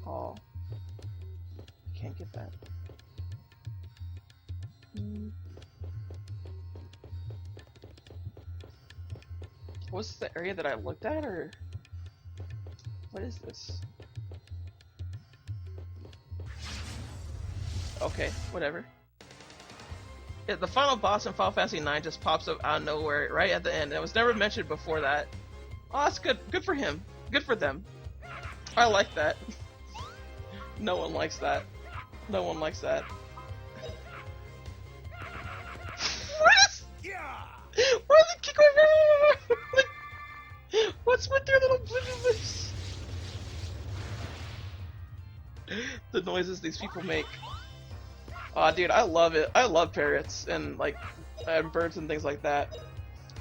Oh. Can't get that. Was this the area that I looked at, or what is this? Okay, whatever. Yeah, the final boss in Final Fantasy IX just pops up out of nowhere right at the end. It was never mentioned before that. Oh, that's good. Good for him. Good for them. I like that. No one likes that. No one likes that. What is? Why did they kick over? What's with their little blue lips? The noises these people make. Aw, dude, I love it. I love parrots and like birds and things like that.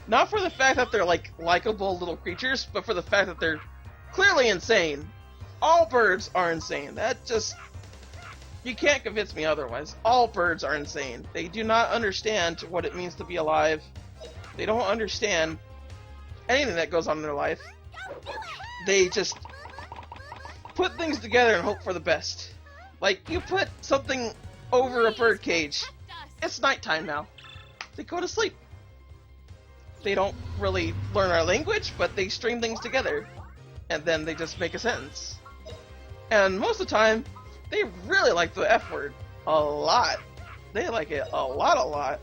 Not for the fact that they're like likable little creatures, but for the fact that they're clearly insane. All birds are insane. That just... You can't convince me otherwise. All birds are insane. They do not understand what it means to be alive. They don't understand anything that goes on in their life. They just put things together and hope for the best. Like, you put something over a bird cage. It's nighttime now. They go to sleep. They don't really learn our language, but they string things together. And then they just make a sentence. And most of the time, they really like the F word. A lot. They like it a lot.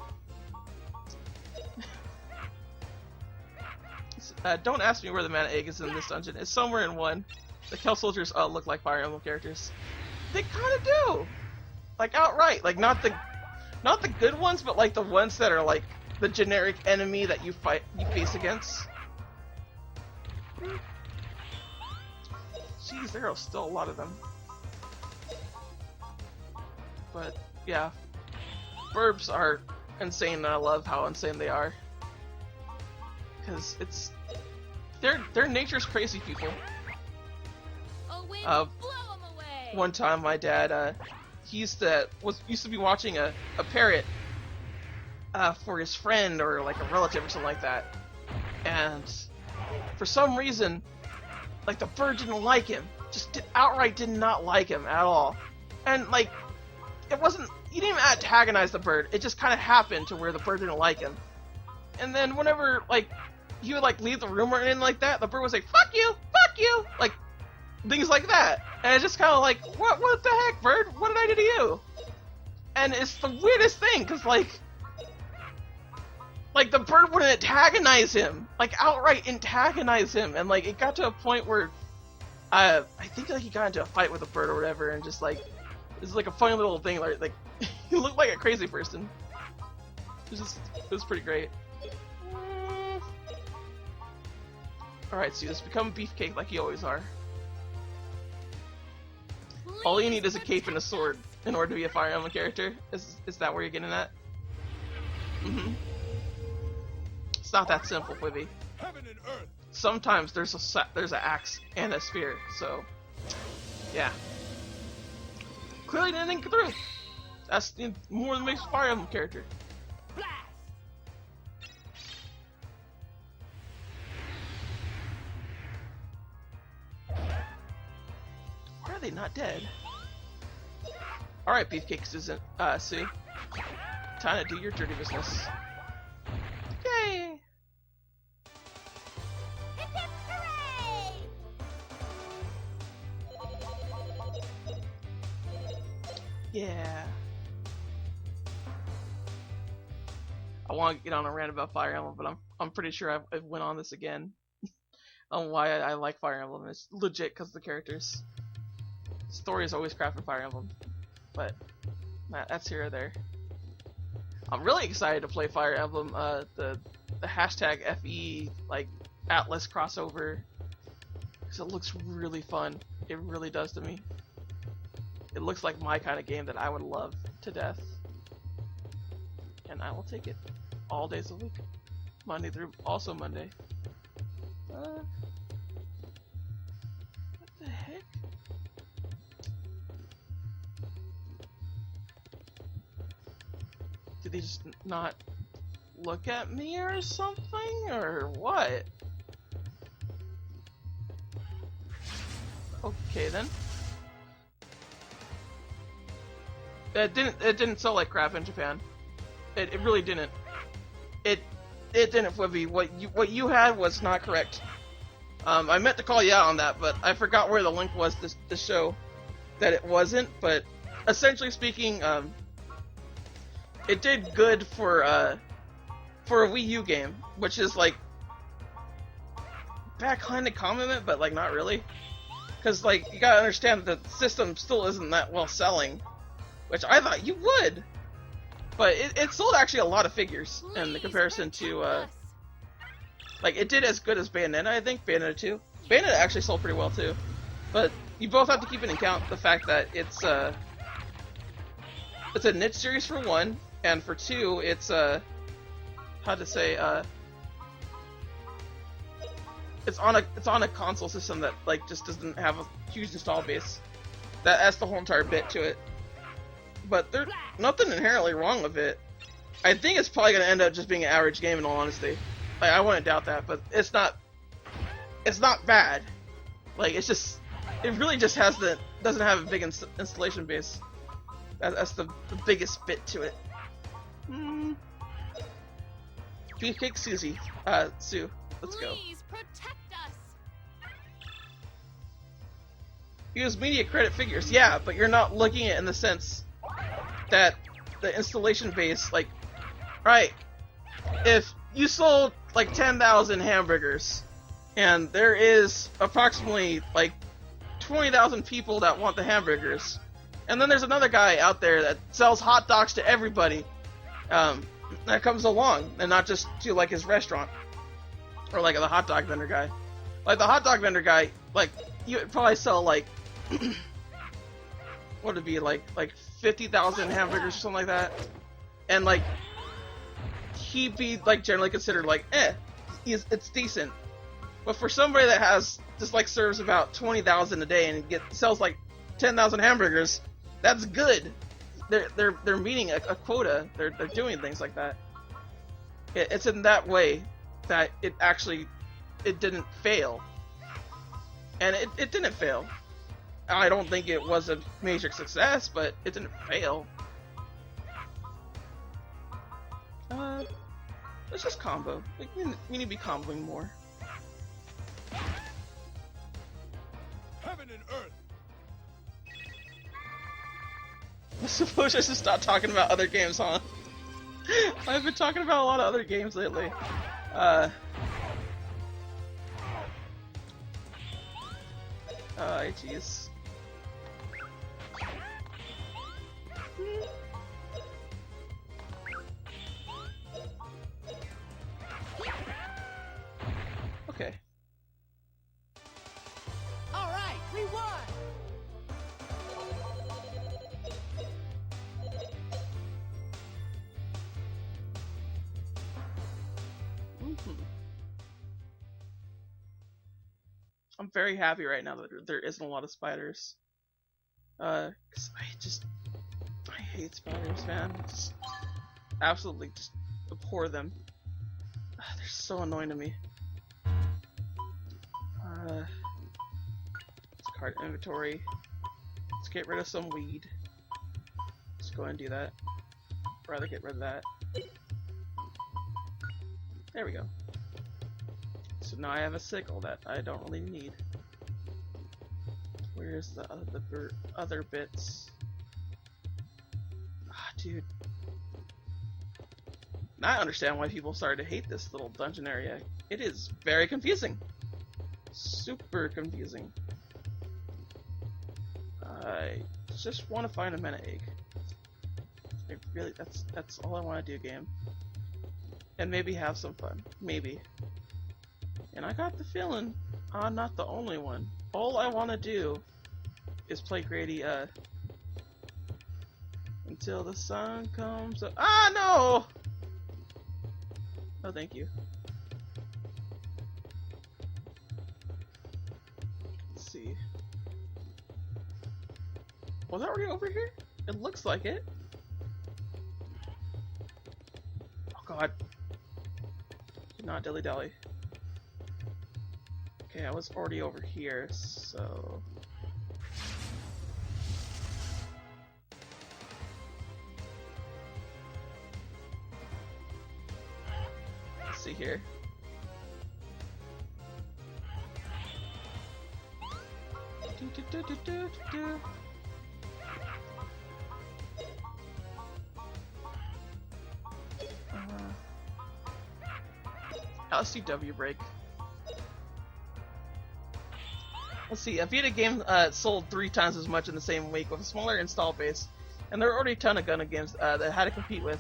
Don't ask me where the mana egg is in this dungeon. It's somewhere in one. The Kel soldiers look like Fire Emblem characters. They kind of do. Like outright. Like not the good ones, but like the ones that are like the generic enemy that you face against. Jeez, there are still a lot of them. But yeah, burbs are insane, and I love how insane they are. Because it's they're nature's crazy people. One time, my dad he used to be watching a parrot for his friend or like a relative or something like that, and for some reason, like the bird didn't like him. Just outright did not like him at all, and like it wasn't. He didn't even antagonize the bird. It just kind of happened to where the bird didn't like him. And then whenever like he would like leave the room or anything like that, the bird would say "fuck you," like things like that. And it's just kind of like, what the heck, bird? What did I do to you? And it's the weirdest thing, cause like the bird wouldn't antagonize him, like outright antagonize him, and like it got to a point where I think like he got into a fight with a bird or whatever, and just like it's like a funny little thing, like he looked like a crazy person. It was pretty great. Alright, so just become beefcake like you always are. All you need is a cape and a sword in order to be a Fire Emblem character. Is that where you're getting at? Mm-hmm. It's not that simple, Wibby. Sometimes there's an axe and a spear, so yeah. Clearly didn't think it through. That's more than makes a Fire Emblem character. Why are they not dead? Alright, Beefcake Susan, Sue. Time to do your dirty business. Yay! Yeah. I want to get on a rant about Fire Emblem, but I'm pretty sure I've went on this again. On why I like Fire Emblem. It's legit because the characters. Story is always crap in Fire Emblem, but that's here or there. I'm really excited to play Fire Emblem. The hashtag FE like Atlas crossover, because it looks really fun. It really does to me. It looks like my kind of game that I would love to death, and I will take it all days of the week, Monday through also Monday. What the heck? Did they just not look at me or something, or what? Okay then. It didn't sell like crap in Japan. It really didn't. It didn't, Flippy. What you had was not correct. I meant to call you out on that, but I forgot where the link was to show that it wasn't. But essentially speaking, it did good for a Wii U game, which is like backhanded compliment, but like not really, because like you gotta understand that the system still isn't that well selling, which I thought you would, but it sold actually a lot of figures in the comparison to like it did as good as Bayonetta. I think Bayonetta 2. Bayonetta actually sold pretty well too, but you both have to keep in account the fact that it's a niche series for one, and for two, it's how to say it's on a console system that like just doesn't have a huge install base. That's the whole entire bit to it. But there's nothing inherently wrong with it. I think it's probably gonna end up just being an average game in all honesty. Like, I wouldn't doubt that, but it's not bad. Like, it really just doesn't have a big installation base. That's the biggest bit to it. Beefcake Susie. Sue, let's go. Please protect us. Use media credit figures, yeah, but you're not looking at it in the sense that the installation base, like, right, if you sold like 10,000 hamburgers, and there is approximately like 20,000 people that want the hamburgers, and then there's another guy out there that sells hot dogs to everybody, that comes along, and not just to like his restaurant, or like the hot dog vendor guy. Like the hot dog vendor guy, like you would probably sell like what would it be, like 50,000 hamburgers or something like that, and like he'd be like generally considered like it's decent. But for somebody that has just like serves about 20,000 a day and sells like 10,000 hamburgers, that's good. They're meeting a quota. They're doing things like that. It's in that way that it didn't fail, and it didn't fail. I don't think it was a major success, but it didn't fail. Let's just combo. Like, we need to be comboing more. Heaven and earth. I suppose I should stop talking about other games, huh? I've been talking about a lot of other games lately. Jeez. Okay. All right, we won. I'm very happy right now that there isn't a lot of spiders. 'Cause I hate spiders, man. Just absolutely just abhor them. They're so annoying to me. Let's card inventory. Let's get rid of some weed. Let's go ahead and do that. I'd rather get rid of that. There we go. So now I have a sickle that I don't really need. Where's the other bits? Ah, dude. Now I understand why people started to hate this little dungeon area. It is very confusing. Super confusing. I just want to find a mana egg. I really, that's all I want to do, game. And maybe have some fun. Maybe. And I got the feeling I'm not the only one. All I want to do is play Grady, until the sun comes up. Ah, no! Oh, thank you. Let's see. Was that already over here? It looks like it. Oh god. Do not dilly-dally. Okay. Okay, I was already over here, so... Let's see here. LCW break. Let's see, I beat a game sold 3 times as much in the same week with a smaller install base, and there are already a ton of gun games that I had to compete with.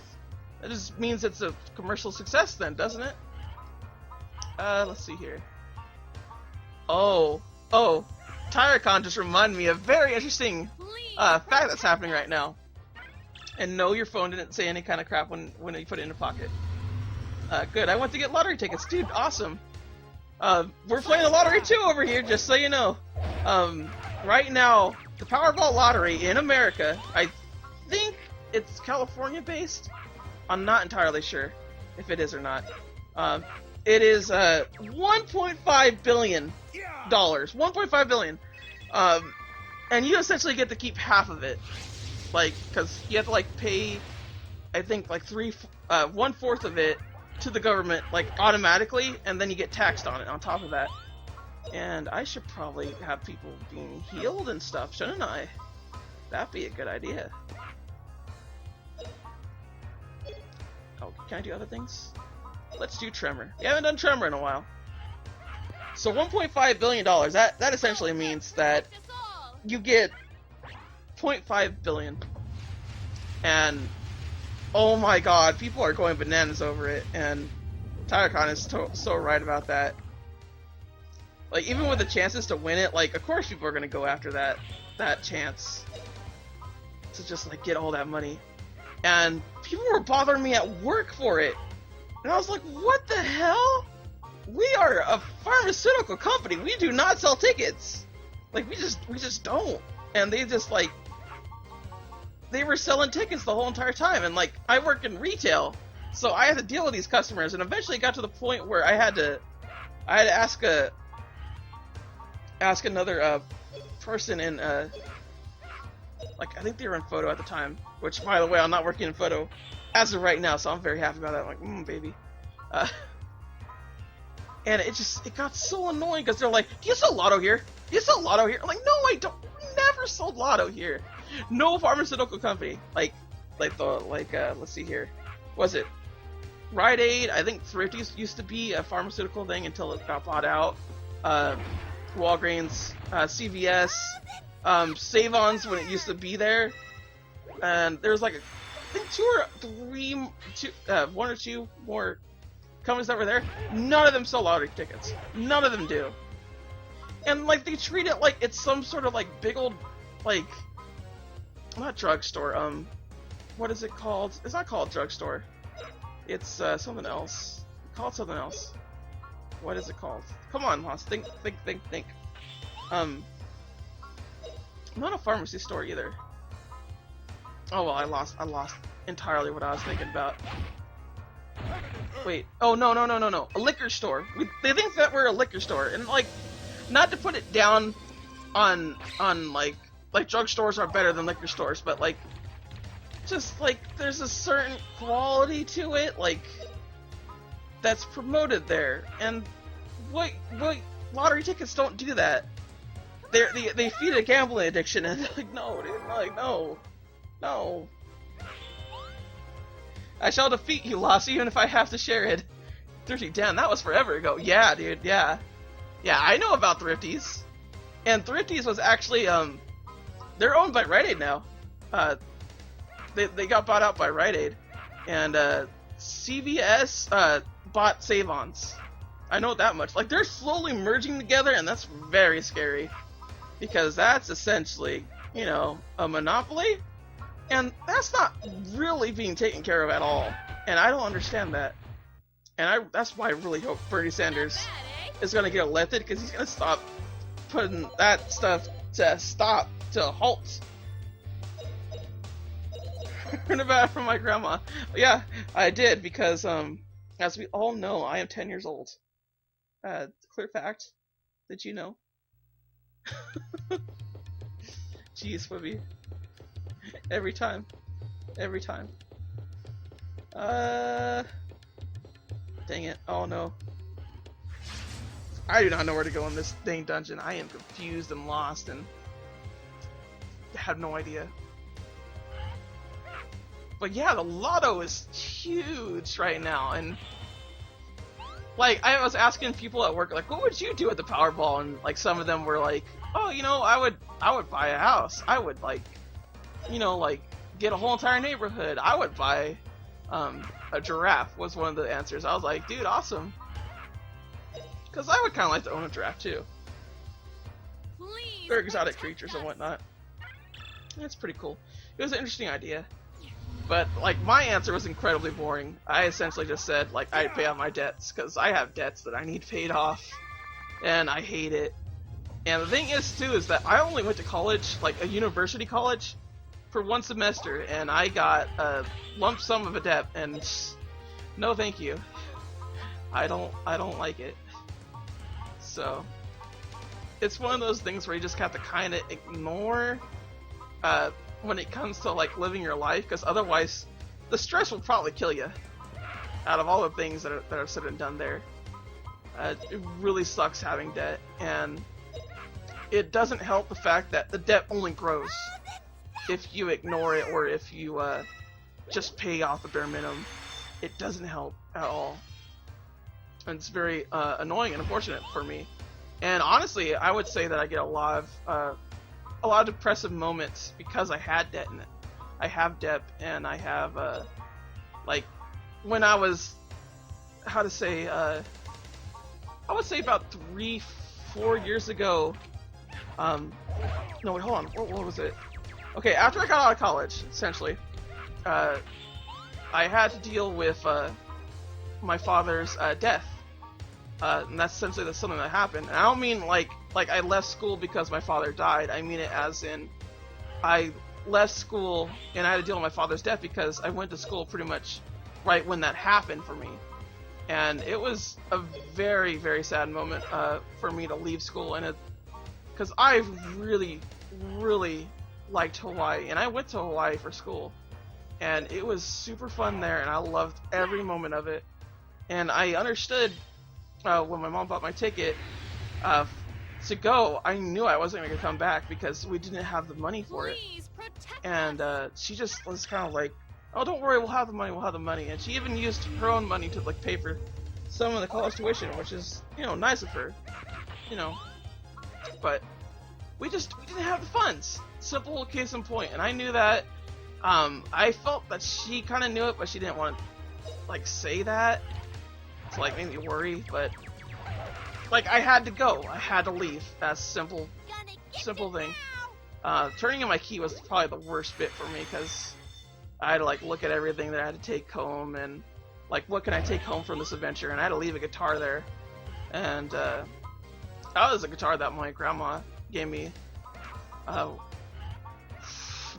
That just means it's a commercial success then, doesn't it? Let's see here. Oh, TireCon just reminded me of a very interesting fact that's happening right now. And no, your phone didn't say any kind of crap when you put it in your pocket. Good, I went to get lottery tickets. Dude, awesome. We're playing the lottery too over here, just so you know. Right now, the Powerball lottery in America, I think it's California based. I'm not entirely sure if it is or not. It is $1.5 billion. $1.5 billion. And you essentially get to keep half of it. Like, because you have to like pay, I think like 1/4 of it to the government like automatically, and then you get taxed on it on top of that. And I should probably have people being healed and stuff, shouldn't I? That'd be a good idea. Oh, can I do other things? Let's do Tremor. We haven't done Tremor in a while. So $1.5 billion, that essentially means that you get 0.5 billion. And oh my god, people are going bananas over it, and TireCon is so right about that. Like, even with the chances to win it, like, of course people are gonna go after that chance to just like get all that money. And people were bothering me at work for it. And I was like, what the hell? We are a pharmaceutical company. We do not sell tickets. Like, we just don't. And they just like, they were selling tickets the whole entire time. And like, I work in retail, so I had to deal with these customers. And eventually it got to the point where I had to ask another person in like, I think they were in photo at the time, which, by the way, I'm not working in photo as of right now, so I'm very happy about that. I'm like, baby. And it got so annoying because they're like, do you sell Lotto here? Do you sell Lotto here? I'm like, no, I don't. We never sold Lotto here. No pharmaceutical company. Let's see here. Was it Rite Aid? I think Thrifties used to be a pharmaceutical thing until it got bought out. Walgreens, CVS, Save-Ons when it used to be there. And there was like, I think one or two more companies that were there. None of them sell lottery tickets. None of them do. And like, they treat it like it's some sort of like big old, like, not drugstore, what is it called? It's not called drugstore. It's something else. Call it something else. What is it called? Come on, Haas. Think. Not a pharmacy store either. Oh well, I lost entirely what I was thinking about. Wait. Oh no. A liquor store. They think that we're a liquor store, and like, not to put it down on like drugstores are better than liquor stores, but like, just like, there's a certain quality to it, like, that's promoted there. And what lottery tickets don't do that. They feed a gambling addiction, and they're like, no, dude, like, no. I shall defeat you, Loss, even if I have to share it. Thrifty, damn, that was forever ago. Yeah, dude, yeah. Yeah, I know about Thrifties. And Thrifties was actually, they're owned by Rite Aid now. They got bought out by Rite Aid. And, CVS, bought Save-Ons. I know that much. Like, they're slowly merging together, and that's very scary. Because that's essentially, you know, a monopoly. And that's not really being taken care of at all. And I don't understand that. And that's why I really hope Bernie Sanders is going to get elected, because he's going to stop putting that stuff to halt. Heard about it from my grandma. Yeah, I did, because, as we all know, I am 10 years old. Clear fact. Did you know? Jeez, Wibby. Every time. Every time. Dang it. Oh no. I do not know where to go in this dang dungeon. I am confused and lost and have no idea. But yeah, the lotto is huge right now, and like I was asking people at work, like, what would you do at the Powerball? And like some of them were like, oh, you know, I would buy a house. I would like, you know, like get a whole entire neighborhood. I would buy a giraffe was one of the answers. I was like, dude, awesome. Because I would kind of like to own a giraffe too. Please. They're exotic creatures and whatnot. It's pretty cool. It was an interesting idea. But, like, my answer was incredibly boring. I essentially just said, like, I'd pay off my debts, because I have debts that I need paid off, and I hate it. And the thing is, too, is that I only went to college, like, a university college, for one semester, and I got a lump sum of a debt, and no thank you. I don't like it. So, it's one of those things where you just have to kind of ignore, when it comes to like living your life, because otherwise the stress will probably kill you. Out of all the things that are said and done there, it really sucks having debt, and it doesn't help the fact that the debt only grows if you ignore it or if you just pay off the bare minimum. It doesn't help at all, and it's very annoying and unfortunate for me. And honestly, I would say that I get a lot of depressive moments because I had debt in it. I have debt, and I have, like, when I was, how to say, I would say about 3-4 years ago, no, wait, hold on, what was it? Okay, after I got out of college, essentially, I had to deal with, my father's, death. And that's essentially something that happened. And I don't mean like I left school because my father died. I mean it as in I left school and I had to deal with my father's death because I went to school pretty much right when that happened for me. And it was a very, very sad moment for me to leave school, and because I really, really liked Hawaii, and I went to Hawaii for school, and it was super fun there, and I loved every moment of it. And I understood when my mom bought my ticket to go, I knew I wasn't going to come back because we didn't have the money for it. And she just was kind of like, oh, don't worry, we'll have the money. And she even used her own money to like pay for some of the college tuition, which is, you know, nice of her, you know. But we didn't have the funds. Simple case in point. And I knew that. I felt that she kind of knew it, but she didn't want to like say that. To like make me worry, but like I had to go. I had to leave. That's simple thing. Turning in my key was probably the worst bit for me because I had to like look at everything that I had to take home and like what can I take home from this adventure, and I had to leave a guitar there. And that was a guitar that my grandma gave me.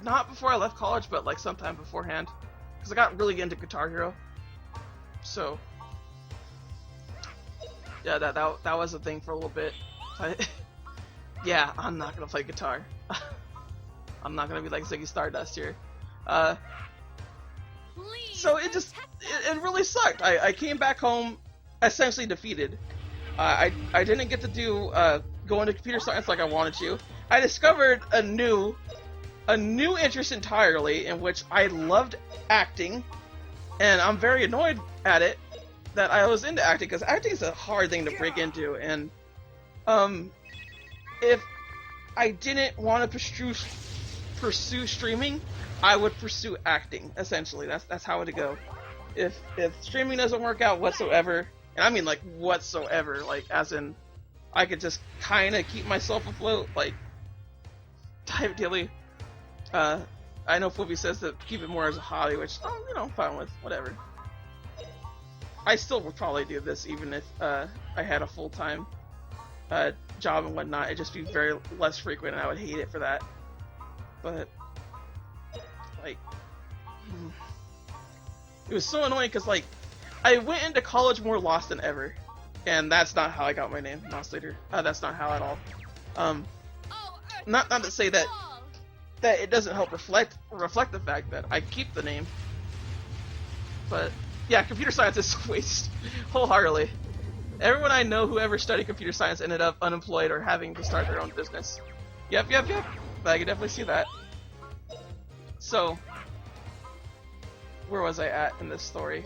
Not before I left college, but like sometime beforehand, because I got really into Guitar Hero. So yeah, that was a thing for a little bit. Yeah, I'm not gonna play guitar. I'm not gonna be like Ziggy Stardust here. So it really sucked. I came back home essentially defeated. I didn't get to do go into computer science like I wanted to. I discovered a new interest entirely, in which I loved acting, and I'm very annoyed at it that I was into acting, because acting is a hard thing to break into. And if I didn't want to pursue streaming, I would pursue acting. Essentially, that's how it would go. If streaming doesn't work out whatsoever, and I mean like whatsoever, like as in I could just kind of keep myself afloat, like type daily. I know Flippy says to keep it more as a hobby, which I'm fine with, whatever. I still would probably do this even if I had a full-time job and whatnot. It'd just be very less frequent, and I would hate it for that. But like, it was so annoying because like I went into college more lost than ever. and that's not how I got my name, Moss Leader. That's not how at all. Um, Oh, Earth not to say that fall. that it doesn't help reflect the fact that I keep the name. But yeah, computer science is a waste wholeheartedly. Everyone I know who ever studied computer science ended up unemployed or having to start their own business. Yep. I can definitely see that. So, where was I at in this story?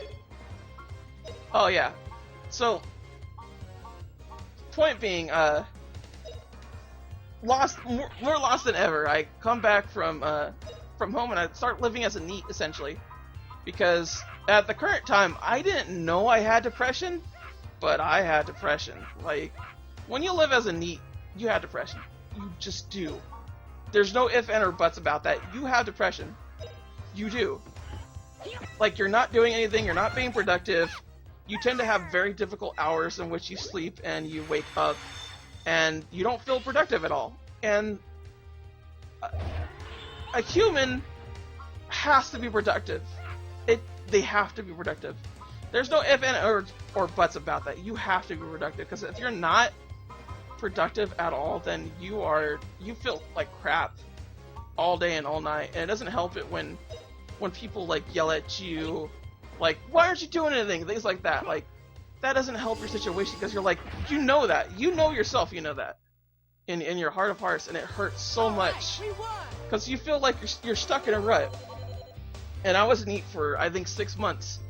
Oh yeah. So, point being, lost, more lost than ever. I come back from home and I start living as a NEET essentially, because at the current time I didn't know I had depression, but I had depression. Like, when you live as a NEET, you have depression. You just do. There's no if, and, or buts about that. You have depression. You do. Like, you're not doing anything, you're not being productive, you tend to have very difficult hours in which you sleep and you wake up, and you don't feel productive at all. And a human has to be productive. They have to be productive. There's no if, and, or buts about that. You have to be productive, because if you're not productive at all, then you feel like crap all day and all night. And it doesn't help it when people like yell at you, like, why aren't you doing anything, things like that. Like, that doesn't help your situation, because you're like, you know yourself, you know that in your heart of hearts, and it hurts so much because you feel like you're stuck in a rut. And I was NEET for I think 6 months,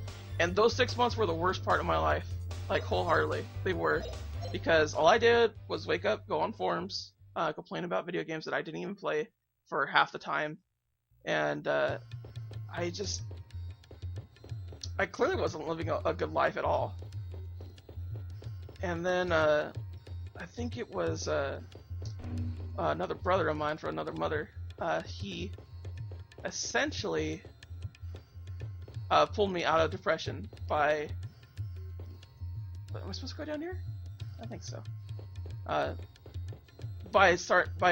and those 6 months were the worst part of my life, like wholeheartedly they were, because all I did was wake up, go on forums, complain about video games that I didn't even play for half the time, and I clearly wasn't living a good life at all. And then I think it was another brother of mine from another mother. He essentially pulled me out of depression by. Am I supposed to go down here? I think so. By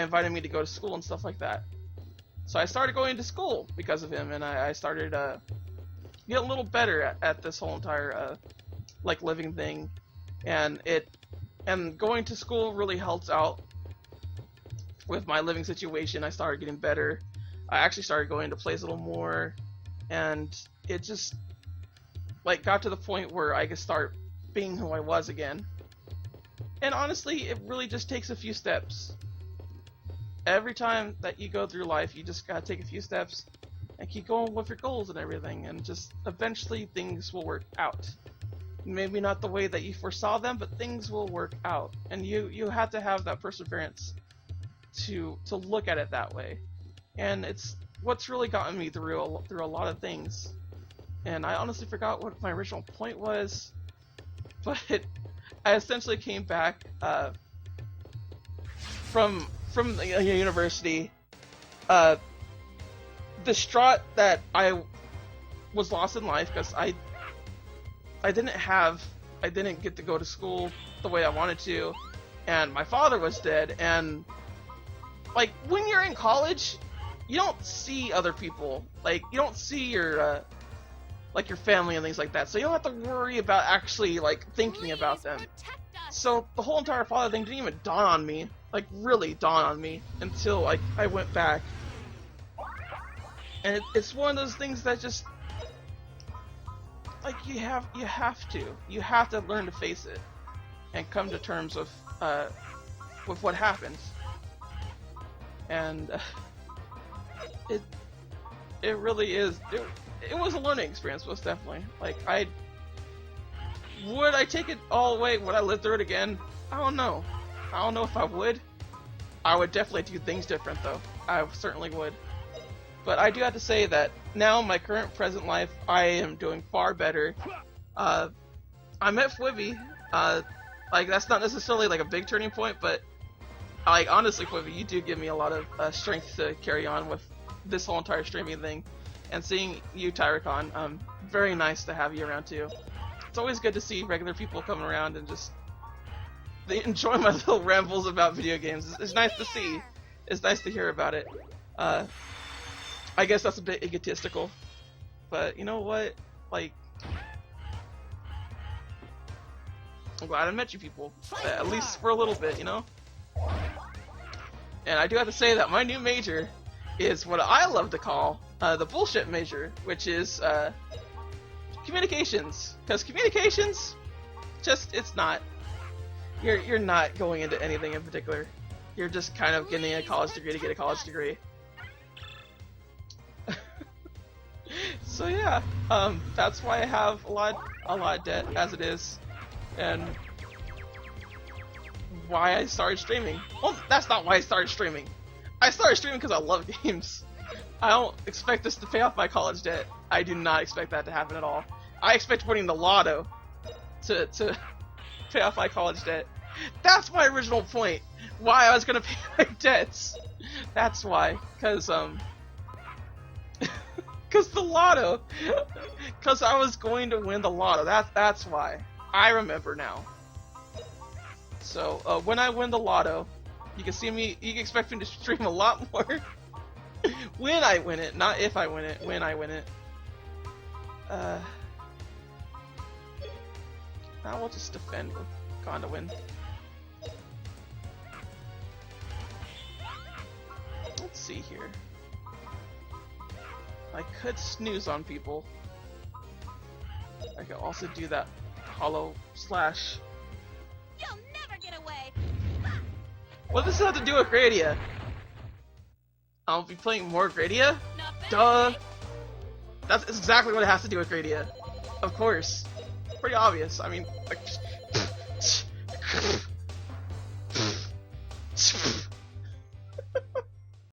inviting me to go to school and stuff like that. So I started going to school because of him, and I started getting a little better at this whole entire like living thing, and going to school really helps out with my living situation. I started getting better. I actually started going to plays a little more, and it just like got to the point where I could start being who I was again. And honestly, it really just takes a few steps. Every time that you go through life, you just gotta take a few steps and keep going with your goals and everything, and just eventually things will work out. Maybe not the way that you foresaw them, but things will work out. And you have to have that perseverance to look at it that way. And it's what's really gotten me through a lot of things. And I honestly forgot what my original point was, but I essentially came back from the university, distraught that I was lost in life because I didn't get to go to school the way I wanted to, and my father was dead. And like, when you're in college, you don't see other people, like you don't see your like your family and things like that, so you don't have to worry about actually like thinking about them. So the whole entire father thing didn't even dawn on me, like really dawn on me, until I went back. And it's one of those things that just like you have to learn to face it and come to terms with what happens. And it really is. It was a learning experience, most definitely. Like, would I take it all away? Would I live through it again? I don't know. I don't know if I would. I would definitely do things different, though. I certainly would. But I do have to say that now, in my current present life, I am doing far better. I met Fwibby. Like, that's not necessarily like a big turning point, but like, honestly, Fwibby, you do give me a lot of strength to carry on with this whole entire streaming thing. And seeing you, Tyracon, very nice to have you around too. It's always good to see regular people coming around and just they enjoy my little rambles about video games. It's nice to see. It's nice to hear about it. I guess that's a bit egotistical, but you know what? Like, I'm glad I met you people. At least for a little bit, you know? And I do have to say that my new major is what I love to call the bullshit major, which is communications. Because communications, just, it's not. You're not going into anything in particular. You're just kind of getting a college degree to get a college degree. So yeah, that's why I have a lot of debt as it is, and why I started streaming. Well, that's not why I started streaming. I started streaming because I love games. I don't expect this to pay off my college debt. I do not expect that to happen at all. I expect winning the lotto to pay off my college debt. That's my original point. Why I was gonna pay my debts. That's why. Cause the lotto. Cause I was going to win the lotto. That's why. I remember now. So when I win the lotto, you can see me. You can expect me to stream a lot more. When I win it, not if I win it. When I win it. Now we'll just defend with Gondawin. Let's see here. I could snooze on people. I could also do that hollow slash. You'll never get away. What does this have to do with Grandia? I'll be playing more Grandia? Not bad. Duh! That's exactly what it has to do with Grandia. Of course. Pretty obvious. I mean, like,